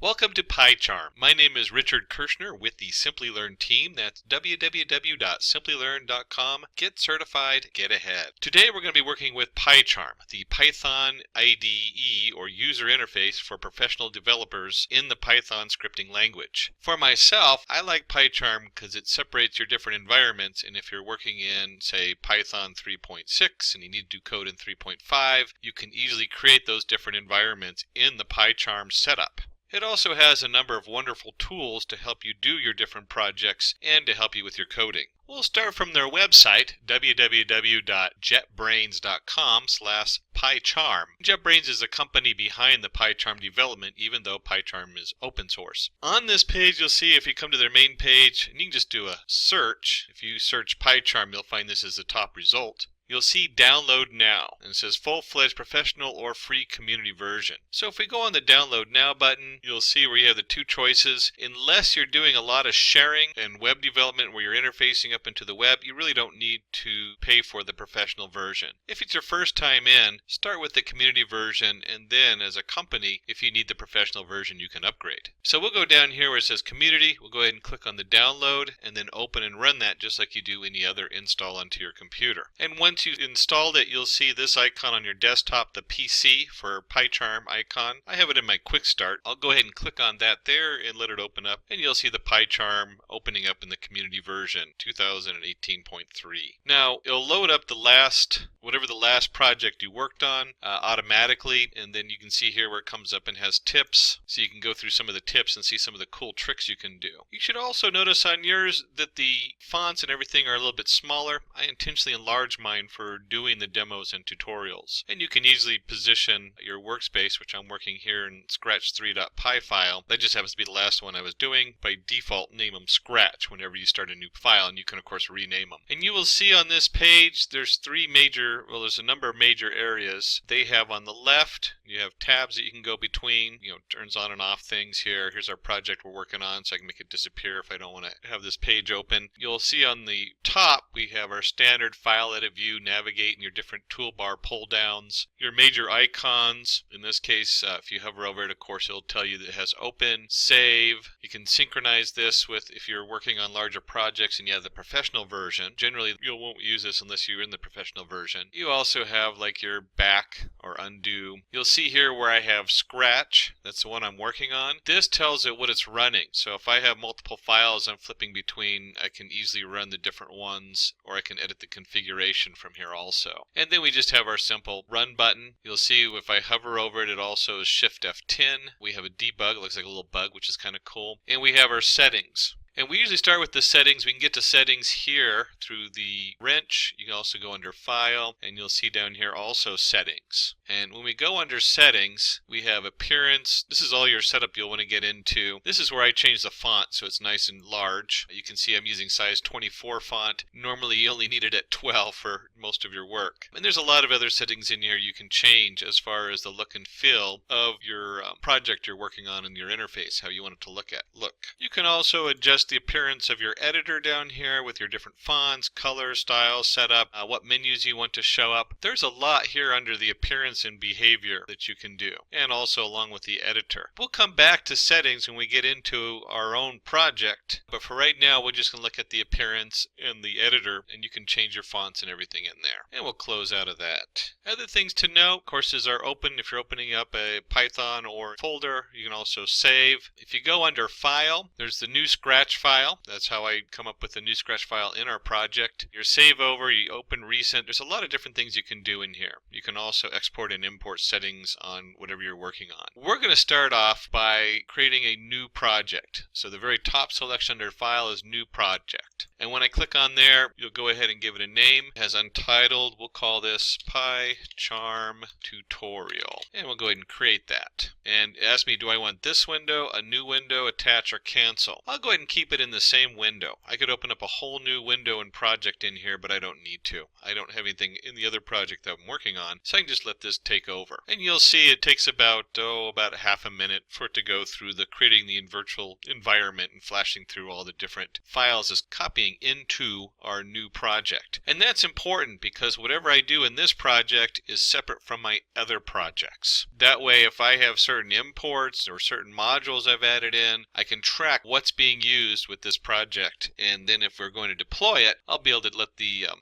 Welcome to PyCharm. My name is Richard Kirschner with the Simplilearn team. That's www.simplilearn.com. Get certified, get ahead. Today we're going to be working with PyCharm, the Python IDE or user interface for professional developers in the Python scripting language. For myself, I like PyCharm because it separates your different environments, and if you're working in, say, Python 3.6 and you need to do code in 3.5, you can easily create those different environments in the PyCharm setup. It also has a number of wonderful tools to help you do your different projects and to help you with your coding. We'll start from their website, www.jetbrains.com/PyCharm. JetBrains is a company behind the PyCharm development, even though PyCharm is open source. On this page, you'll see if you come to their main page, and you can just do a search. If you search PyCharm, you'll find this as the top result. You'll see download now, and it says full-fledged professional or free community version. So if we go on the download now button, you'll see where you have the two choices. Unless you're doing a lot of sharing and web development where you're interfacing up into the web, you really don't need to pay for the professional version. If it's your first time in, start with the community version, and then as a company, if you need the professional version, you can upgrade. So we'll go down here where it says community, we'll go ahead and click on the download, and then open and run that just like you do any other install onto your computer. And once you installed it, you'll see this icon on your desktop, the PC for PyCharm icon. I have it in my quick start. I'll go ahead and click on that there and let it open up, and you'll see the PyCharm opening up in the community version 2018.3. Now it'll load up whatever the last project you worked on automatically, and then you can see here where it comes up and has tips, so you can go through some of the tips and see some of the cool tricks you can do. You should also notice on yours that the fonts and everything are a little bit smaller. I intentionally enlarged mine for doing the demos and tutorials, and you can easily position your workspace, which I'm working here in scratch3.py file. That just happens to be the last one I was doing. By default, name them Scratch whenever you start a new file, and you can of course rename them. And you will see on this page there's there's a number of major areas. They have on the left, you have tabs that you can go between, turns on and off things here. Here's our project we're working on, so I can make it disappear if I don't want to have this page open. You'll see on the top we have our standard file edit view, navigate in your different toolbar pull downs, your major icons. In this case, if you hover over it, of course it'll tell you that it has open, save. You can synchronize this with if you're working on larger projects and you have the professional version. Generally you won't use this unless you're in the professional version. You also have like your back or undo. You'll see here where I have Scratch, that's the one I'm working on. This tells it what it's running, so if I have multiple files I'm flipping between, I can easily run the different ones, or I can edit the configuration from here also. And then we just have our simple run button. You'll see if I hover over it, it also is Shift F10. We have a debug, it looks like a little bug, which is kind of cool. And we have our settings. And we usually start with the settings. We can get to settings here through the wrench. You can also go under File, and you'll see down here also Settings. And when we go under Settings, we have Appearance. This is all your setup you'll want to get into. This is where I change the font so it's nice and large. You can see I'm using size 24 font. Normally you only need it at 12 for most of your work. And there's a lot of other settings in here you can change as far as the look and feel of your project you're working on in your interface, how you want it to look. You can also adjust the appearance of your editor down here with your different fonts, color, style, setup, what menus you want to show up. There's a lot here under the appearance and behavior that you can do, and also along with the editor. We'll come back to settings when we get into our own project, but for right now we're just going to look at the appearance and the editor, and you can change your fonts and everything in there. And we'll close out of that. Other things to note, courses are open. If you're opening up a Python or folder, you can also save. If you go under File, there's the new Scratch file. That's how I come up with the new Scratch file in our project. Your save over, you open recent. There's a lot of different things you can do in here. You can also export and import settings on whatever you're working on. We're going to start off by creating a new project. So the very top selection under File is New Project. And when I click on there, you'll go ahead and give it a name. It has Untitled. We'll call this PyCharm Tutorial. And we'll go ahead and create that. And it asks me, do I want this window, a new window, attach, or cancel? I'll go ahead and keep it in the same window. I could open up a whole new window and project in here, but I don't need to. I don't have anything in the other project that I'm working on, so I can just let this take over. And you'll see it takes about half a minute for it to go through the creating the virtual environment and flashing through all the different files as copying into our new project. And that's important because whatever I do in this project is separate from my other projects. That way, if I have certain imports or certain modules I've added in, I can track what's being used with this project. And then if we're going to deploy it, I'll be able to let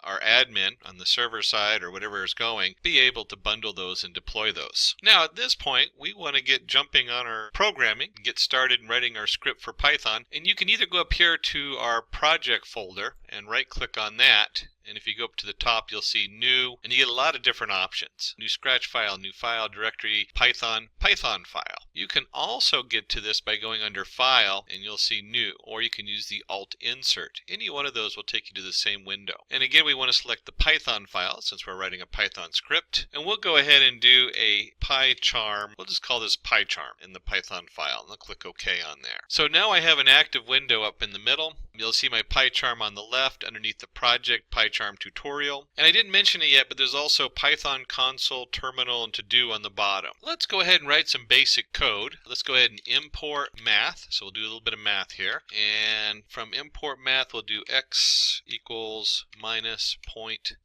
our admin on the server side or whatever is going be able to bundle those and deploy those. Now at this point, we want to get jumping on our programming and get started in writing our script for Python. And you can either go up here to our project folder and right click on that. And if you go up to the top, you'll see new, and you get a lot of different options. New scratch file, new file, directory, Python, Python file. You can also get to this by going under file, and you'll see new, or you can use the alt insert. Any one of those will take you to the same window. And again, we want to select the Python file since we're writing a Python script. And we'll go ahead and do a PyCharm. We'll just call this PyCharm in the Python file, and I'll click OK on there. So now I have an active window up in the middle. You'll see my PyCharm on the left underneath the project PyCharm tutorial. And I didn't mention it yet, but there's also Python console, terminal, and to do on the bottom. Let's go ahead and write some basic code. Let's go ahead and import math. So we'll do a little bit of math here. And from import math, we'll do x equals minus 0.75.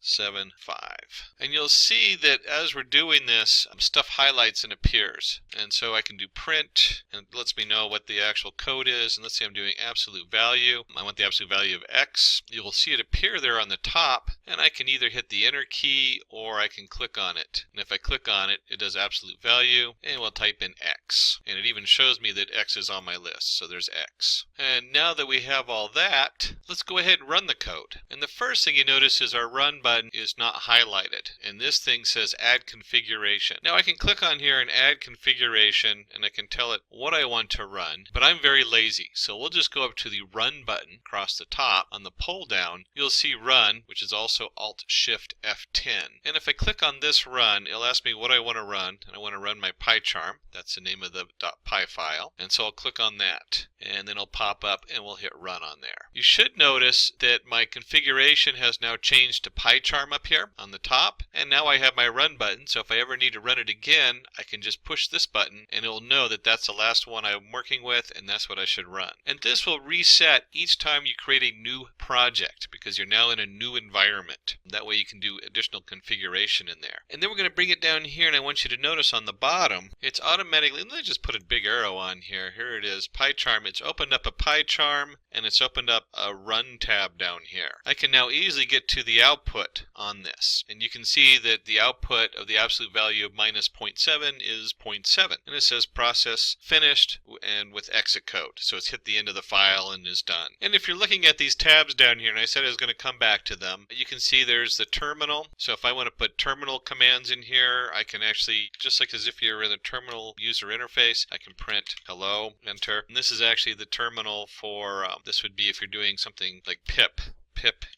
And you'll see that as we're doing this, stuff highlights and appears. And so I can do print, and it lets me know what the actual code is. And let's say I'm doing absolute value. I want the absolute value of x. You'll see it appear there on the top, and I can either hit the enter key or I can click on it. And if I click on it, it does absolute value, and we'll type in x. And it even shows me that x is on my list, so there's x. And now that we have all that, let's go ahead and run the code. And the first thing you notice is our run button is not highlighted, and this thing says add configuration. Now I can click on here and add configuration, and I can tell it what I want to run, but I'm very lazy, so we'll just go up to the run button across the top. On the pull down, you'll see run, which is also Alt-Shift-F10. And if I click on this run, it'll ask me what I want to run, and I want to run my PyCharm. That's the name of the .py file. And so I'll click on that, and then it'll pop up and we'll hit run on there. You should notice that my configuration has now changed to PyCharm up here on the top, and now I have my run button, so if I ever need to run it again, I can just push this button and it'll know that that's the last one I'm working with and that's what I should run. And this will reset each time you create a new project because you're now in a new environment. That way you can do additional configuration in there. And then we're going to bring it down here, and I want you to notice on the bottom, it's automatically, let me just put a big arrow on here. Here it is, PyCharm. It's opened up a PyCharm, and it's opened up a run tab down here. I can now easily get to the output on this. And you can see that the output of the absolute value of minus 0.7 is 0.7. And it says process finished and with exit code. So it's hit the end of the file and is done. And if you're looking at these tabs down here, and I said I was going to come back to them, you can see there's the terminal. So if I want to put terminal commands in here, I can actually, just like as if you're in the terminal user interface, I can print hello, enter. And this is actually the terminal for, this would be if you're doing something like pip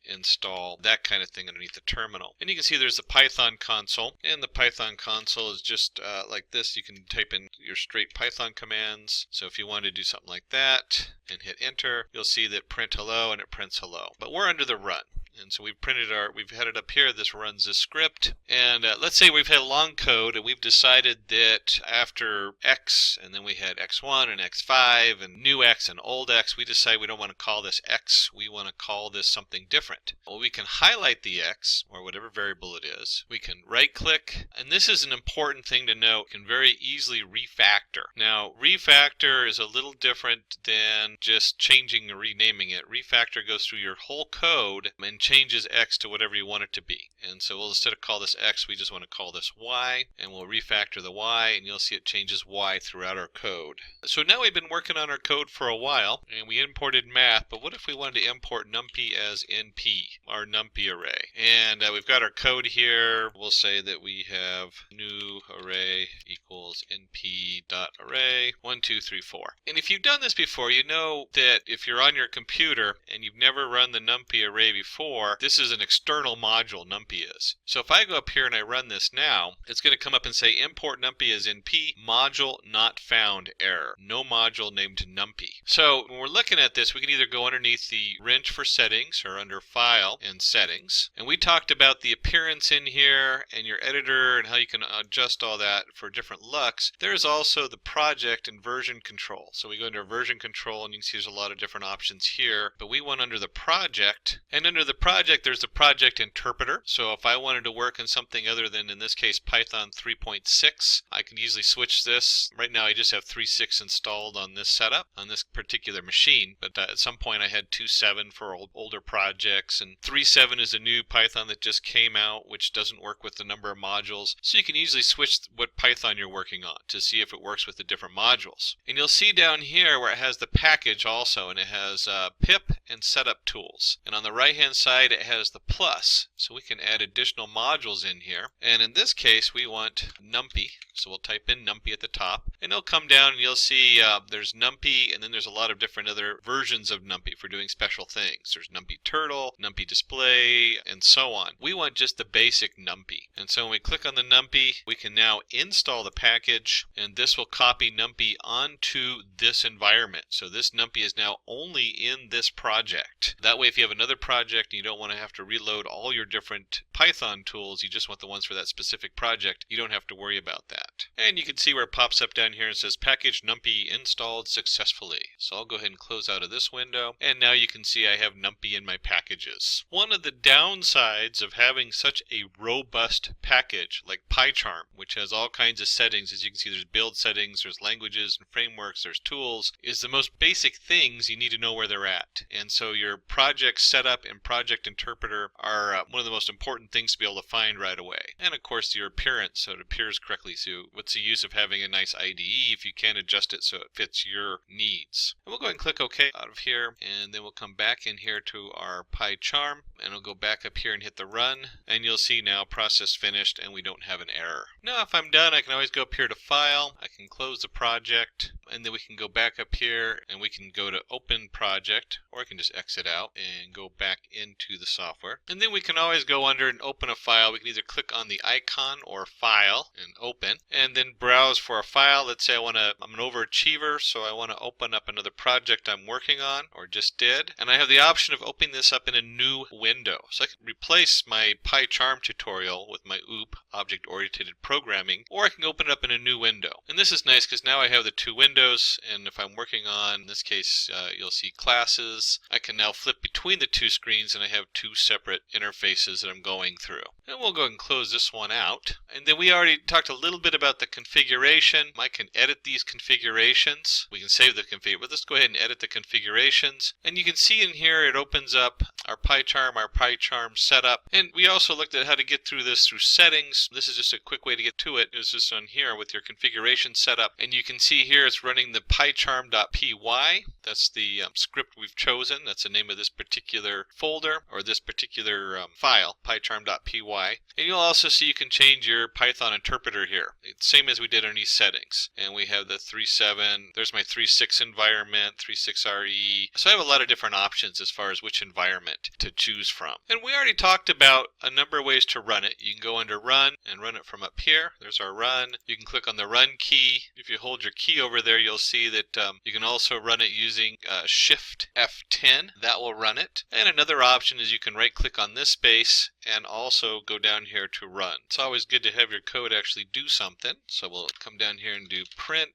install, that kind of thing underneath the terminal. And you can see there's the Python console, and the Python console is just like this. You can type in your straight Python commands. So if you want to do something like that and hit enter, you'll see that print hello, and it prints hello. But we're under the run. And so we've had it up here. This runs this script. And let's say we've had long code and we've decided that after X, and then we had X1 and X5 and new X and old X, we decide we don't want to call this X. We want to call this something different. Well, we can highlight the X or whatever variable it is. We can right click. And this is an important thing to note. You can very easily refactor. Now, refactor is a little different than just changing or renaming it. Refactor goes through your whole code and changes X to whatever you want it to be. And so we'll, instead of call this X, we just want to call this Y, and we'll refactor the Y, and you'll see it changes Y throughout our code. So now we've been working on our code for a while, and we imported math, but what if we wanted to import numpy as NP, our numpy array? And we've got our code here. We'll say that we have new array equals np.array 1, 2, 3, 4. And if you've done this before, you know that if you're on your computer and you've never run the numpy array before, this is an external module, numpy is. So if I go up here and I run this now, it's going to come up and say import numpy as np, module not found, error. No module named numpy. So when we're looking at this, we can either go underneath the wrench for settings or under file and settings. And we talked about the appearance in here and your editor and how you can adjust all that for different LUTs. bucks, there's also the project and version control. So we go into version control and you can see there's a lot of different options here, but we went under the project, and under the project there's the project interpreter. So if I wanted to work in something other than, in this case, Python 3.6, I can easily switch this. Right now I just have 3.6 installed on this setup, on this particular machine, but at some point I had 2.7 for older projects, and 3.7 is a new Python that just came out, which doesn't work with the number of modules. So you can easily switch what Python you're working on to see if it works with the different modules. And you'll see down here where it has the package also, and it has pip and setup tools. And on the right hand side it has the plus, so we can add additional modules in here. And in this case we want numpy, so we'll type in numpy at the top, and it'll come down and you'll see there's numpy, and then there's a lot of different other versions of numpy for doing special things. There's numpy turtle, numpy display, and so on. We want just the basic numpy, and so when we click on the numpy we can now install the package, and this will copy numpy onto this environment. So this numpy is now only in this project. That way if you have another project and you don't want to have to reload all your different Python tools, you just want the ones for that specific project, you don't have to worry about that. And you can see where it pops up down here and says package numpy installed successfully. So I'll go ahead and close out of this window, and now you can see I have numpy in my packages. One of the downsides of having such a robust package like PyCharm, which has all kinds of settings, as you can see there's build settings, there's languages and frameworks, there's tools, is the most basic things you need to know where they're at. And so your project setup and project interpreter are one of the most important things to be able to find right away. And of course your appearance, so it appears correctly. So what's the use of having a nice IDE if you can't adjust it so it fits your needs? And we'll go ahead and click OK out of here, and then we'll come back in here to our PyCharm, and we'll go back up here and hit the run, and you'll see now process finished and we don't have an error. Now if I'm done, I can always go up here to File, I can close the project, and then we can go back up here and we can go to Open Project, or I can just exit out and go back into the software. And then we can always go under and open a file. We can either click on the icon or File and Open, and then browse for a file. Let's say I'm an overachiever, so I want to open up another project I'm working on, or just did, and I have the option of opening this up in a new window. So I can replace my PyCharm tutorial with my OOP, Object-Oriented Programming, or I can open it up in a new window. And this is nice because now I have the two windows, and if I'm working on, in this case, you'll see classes, I can now flip between the two screens and I have two separate interfaces that I'm going through. And we'll go ahead and close this one out. And then we already talked a little bit about the configuration. I can edit these configurations. We can save the config, but let's go ahead and edit the configurations. And you can see in here it opens up our PyCharm setup. And we also looked at how to get through this through settings. This is just a quick way to get to it. It's just on here with your configuration setup. And you can see here it's running the PyCharm.py. That's the script we've chosen. That's the name of this particular folder, or this particular file, PyCharm.py. And you'll also see you can change your Python interpreter here. It's same as we did on these settings. And we have the 3.7, there's my 3.6 environment, 3.6 RE. So I have a lot of different options as far as which environment to choose from. And we already talked about a number of ways to run it. You can go under Run and run it from up here. There's our Run. You can click on the Run key. If you hold your key over there, you'll see that you can also run it using Shift F10. That will run it. And another option is you can right click on this space and also go down here to run. It's always good to have your code actually do something. So we'll come down here and do print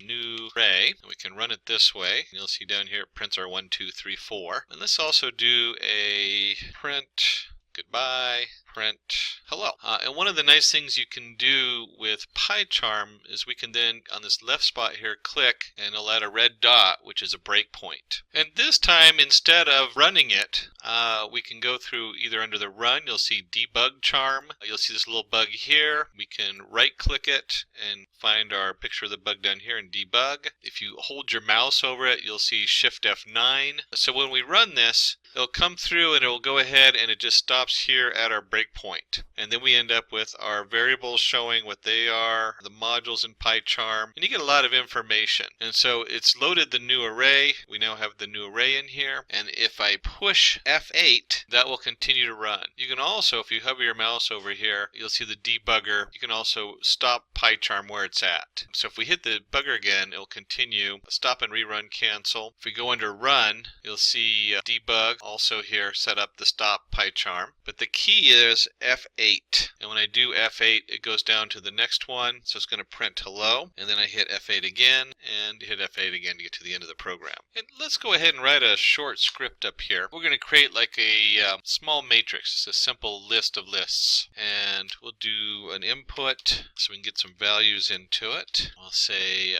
new array, and we can run it this way. And you'll see down here it prints our 1, 2, 3, 4. And let's also do a print goodbye, print hello. And one of the nice things you can do with PyCharm is we can then, on this left spot here, click, and it'll add a red dot, which is a breakpoint. And this time, instead of running it, we can go through either under the Run, you'll see Debug Charm. You'll see this little bug here. We can right-click it and find our picture of the bug down here and debug. If you hold your mouse over it, you'll see Shift F9. So when we run this, it'll come through and it will go ahead and it just stops here at our breakpoint. And then we end up with our variables showing what they are, the modules in PyCharm, and you get a lot of information. And so it's loaded the new array. We now have the new array in here. And if I push F8, that will continue to run. You can also, if you hover your mouse over here, you'll see the debugger. You can also stop PyCharm where it's at. So if we hit the bugger again, it'll continue. Stop and rerun, cancel. If we go under Run, you'll see debug. also here set up the stop PyCharm. But the key is F8. And when I do F8, it goes down to the next one. So it's going to print hello. And then I hit F8 again and hit F8 again to get to the end of the program. And let's go ahead and write a short script up here. We're going to create like a small matrix. It's a simple list of lists. And we'll do an input so we can get some values into it. We'll say,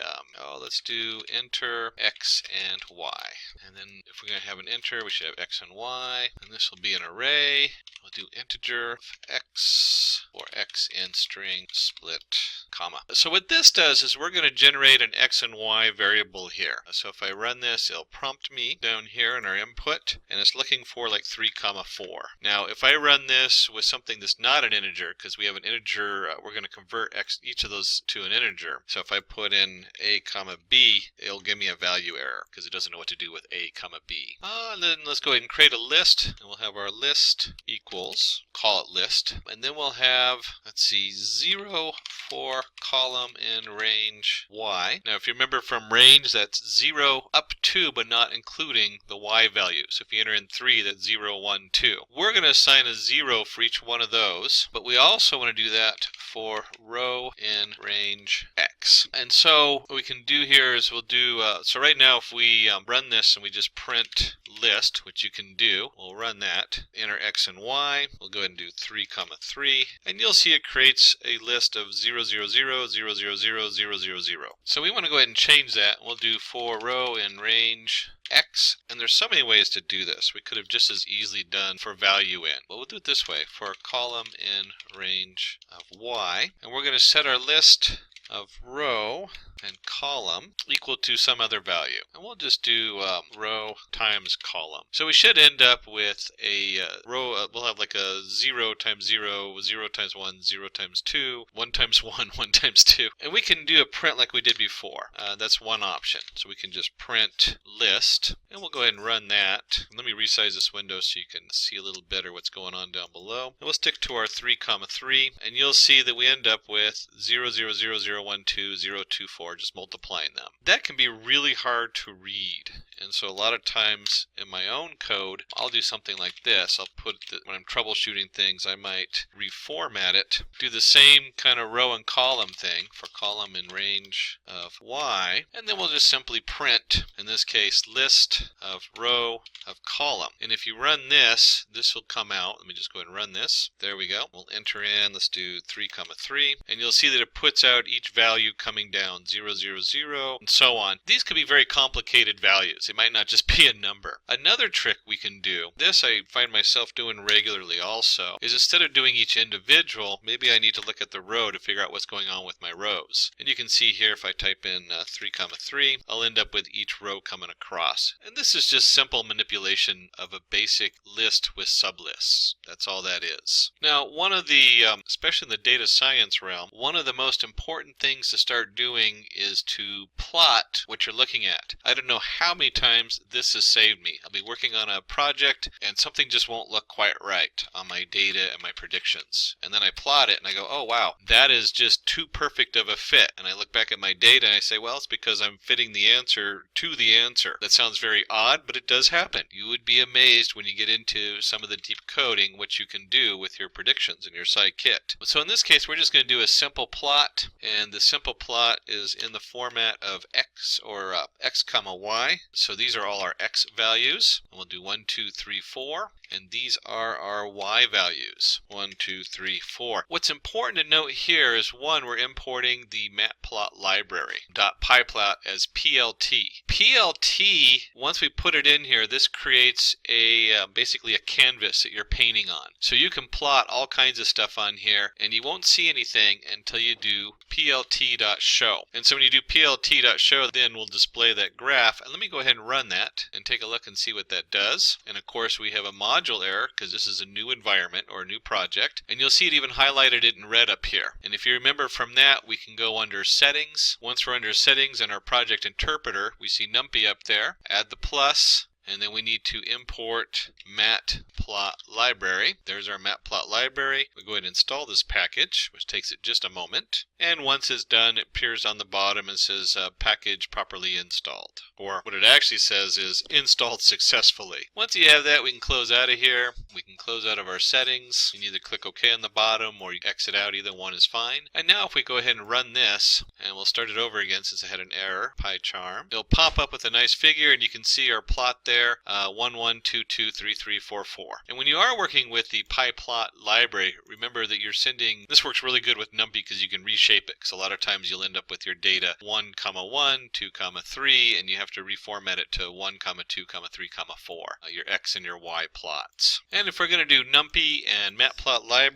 let's do enter X and Y. And then if we're going to have an enter, we should have X and Y. And this will be an array. We'll do integer X or X in string split, comma. So what this does is we're going to generate an X and Y variable here. So if I run this, it'll prompt me down here in our input, and it's looking for like 3, 4. Now, if I run this with something that's not an integer, because we have an integer, we're going to convert each of those to an integer. So if I put in A, B, it'll give me a value error because it doesn't know what to do with A, B. Then let's go ahead and create a list, and we'll have our list equals, call it list, and then we'll have, let's see, 0 for column in range Y. Now, if you remember from range, that's 0 up to, but not including the Y value. So if you enter in 3, that's 0, 1, 2. We're going to assign a 0 for each one of those, but we also want to do that for row in range X. And so what we can do here is we'll do, so right now if we run this and we just print list, which you can do, we'll run that, enter X and Y, we'll go ahead and do 3, 3, and you'll see it creates a list of 0, 0, 0, 0, 0, 0, 0, 0, 0. So we want to go ahead and change that. We'll do for row in range X, and there's so many ways to do this. We could have just as easily done for value in, but we'll do it this way, for column in range of Y, and we're going to set our list of row and column equal to some other value. And we'll just do row times column. So we should end up with a row, we'll have like a 0 times 0, 0 times 1, 0 times 2, 1 times 1, 1 times 2. And we can do a print like we did before. That's one option. So we can just print list, and we'll go ahead and run that. Let me resize this window so you can see a little better what's going on down below. And we'll stick to our 3, 3, and you'll see that we end up with 0, 0, 0, 0, 1, 2, 0, 2, 4, just multiplying them. That can be really hard to read, and so a lot of times in my own code I'll do something like this. I'll put when I'm troubleshooting things, I might reformat it, do the same kind of row and column thing for column in range of Y, and then we'll just simply print, in this case, list of row of column. And if you run this, this will come out. Let me just go ahead and run this. There we go. We'll enter in, let's do 3, 3, and you'll see that it puts out each value coming down, 0, 0, 0, and so on. These could be very complicated values. It might not just be a number. Another trick we can do, this I find myself doing regularly also, is instead of doing each individual, maybe I need to look at the row to figure out what's going on with my rows. And you can see here if I type in 3, 3, I'll end up with each row coming across. And this is just simple manipulation of a basic list with sublists. That's all that is. Now, one of the, especially in the data science realm, one of the most important things to start doing is to plot what you're looking at. I don't know how many times this has saved me. I'll be working on a project and something just won't look quite right on my data and my predictions. And then I plot it and I go, oh wow, that is just too perfect of a fit. And I look back at my data and I say, well, it's because I'm fitting the answer to the answer. That sounds very odd, but it does happen. You would be amazed when you get into some of the deep coding what you can do with your predictions in your scikit. So in this case, we're just going to do a simple plot, and the simple plot is in the format of X or X, Y. So these are all our X values. And we'll do 1, 2, 3, 4. And these are our Y values. 1, 2, 3, 4. What's important to note here is, one, we're importing the matplot library, .pyplot as PLT. PLT, once we put it in here, this creates a basically a canvas that you're painting on. So you can plot all kinds of stuff on here, and you won't see anything until you do plt.show. And so when you do plt.show, then we'll display that graph. And let me go ahead and run that and take a look and see what that does. And of course, we have a module error because this is a new environment or a new project. And you'll see it even highlighted it in red up here. And if you remember from that, we can go under settings. Once we're under settings and our project interpreter, we see numpy up there. Add the plus. And then we need to import matplotlib. There's our matplotlib. We go ahead and install this package, which takes it just a moment. And once it's done, it appears on the bottom and says package properly installed. Or what it actually says is installed successfully. Once you have that, we can close out of here. We can close out of our settings. You can either click OK on the bottom or you exit out. Either one is fine. And now if we go ahead and run this, and we'll start it over again since I had an error, PyCharm, it'll pop up with a nice figure, and you can see our plot there, 11223344. And when you are working with the PyPlot library, remember that you're sending, this works really good with numpy because you can reshape it, because a lot of times you'll end up with your data 1, 1, 2, 3, and you have to reformat it to 1, 2, 3, 4, your X and your Y plots. And if we're going to do numpy and matplotlib,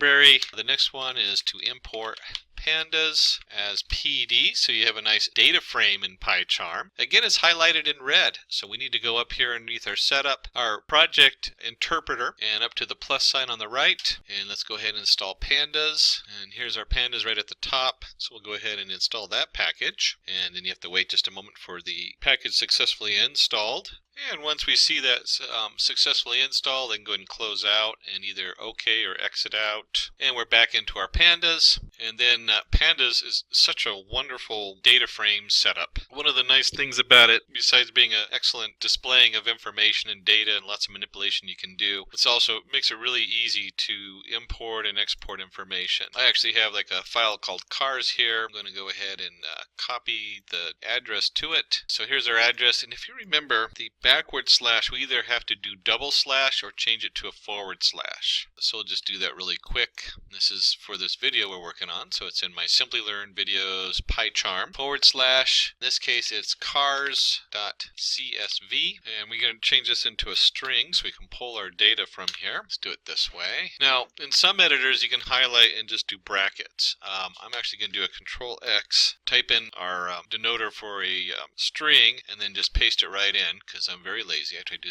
the next one is to import pandas as PD, so you have a nice data frame in PyCharm. Again, it's highlighted in red, so we need to go up here underneath our setup, our project interpreter, and up to the plus sign on the right, and let's go ahead and install pandas. And here's our pandas right at the top, so we'll go ahead and install that package, and then you have to wait just a moment for the package successfully installed. And once we see that successfully installed, then go ahead and close out and either OK or exit out. And we're back into our pandas. And then pandas is such a wonderful data frame setup. One of the nice things about it, besides being an excellent displaying of information and data and lots of manipulation you can do, it also makes it really easy to import and export information. I actually have like a file called cars here. I'm going to go ahead and copy the address to it. So here's our address. And if you remember, the backward slash, we either have to do double slash or change it to a forward slash. So we'll just do that really quick. This is for this video we're working on, so it's in my Simplilearn videos PyCharm /. In this case it's cars.csv, and we're going to change this into a string so we can pull our data from here. Let's do it this way. Now in some editors you can highlight and just do brackets. I'm actually going to do a Control X, type in our denoter for a string, and then just paste it right in because I'm very lazy. I try to do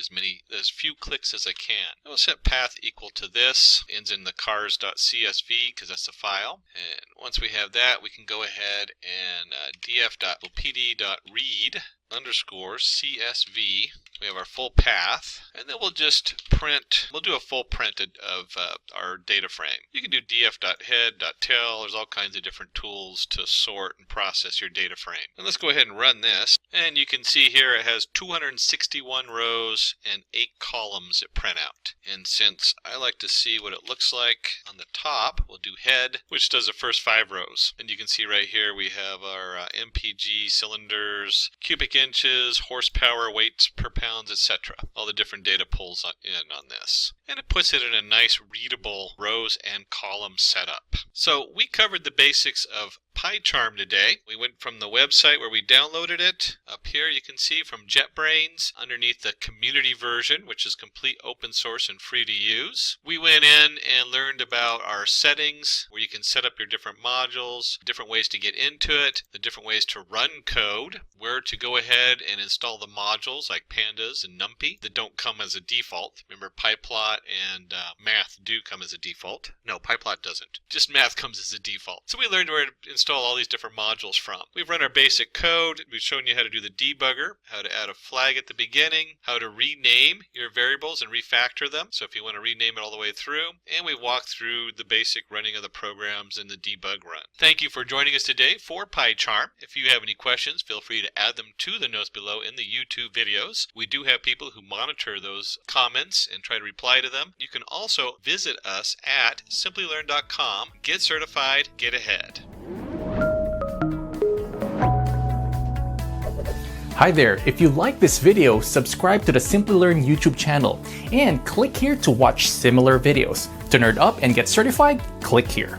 as few clicks as I can. I will set path equal to this, ends in the cars.csv because that's the file. And once we have that, we can go ahead and df.pd.read _CSV. We have our full path, and then we'll just print, we'll do a full print of our data frame. You can do df.head.tail. There's all kinds of different tools to sort and process your data frame. And let's go ahead and run this, and you can see here it has 261 rows and 8 columns that print out. And since I like to see what it looks like on the top, we'll do head, which does the first 5 rows. And you can see right here we have our MPG, cylinders, cubic inches, horsepower, weights per pounds, etc. All the different data pulls in on this. And it puts it in a nice readable rows and column setup. So we covered the basics of PyCharm today. We went from the website where we downloaded it. Up here you can see from JetBrains underneath the community version, which is complete open source and free to use. We went in and learned about our settings, where you can set up your different modules, different ways to get into it, the different ways to run code, where to go ahead and install the modules like pandas and numpy that don't come as a default. Remember, PyPlot and math do come as a default. No, PyPlot doesn't. Just math comes as a default. So we learned where to install all these different modules from. We've run our basic code. We've shown you how to do the debugger, how to add a flag at the beginning, how to rename your variables and refactor them, so if you want to rename it all the way through, and we walked through the basic running of the programs in the debug run. Thank you for joining us today for PyCharm. If you have any questions, feel free to add them to the notes below in the YouTube videos. We do have people who monitor those comments and try to reply to them. You can also visit us at Simplilearn.com. Get certified, get ahead. Hi there, if you like this video, subscribe to the Simplilearn YouTube channel and click here to watch similar videos. To nerd up and get certified, click here.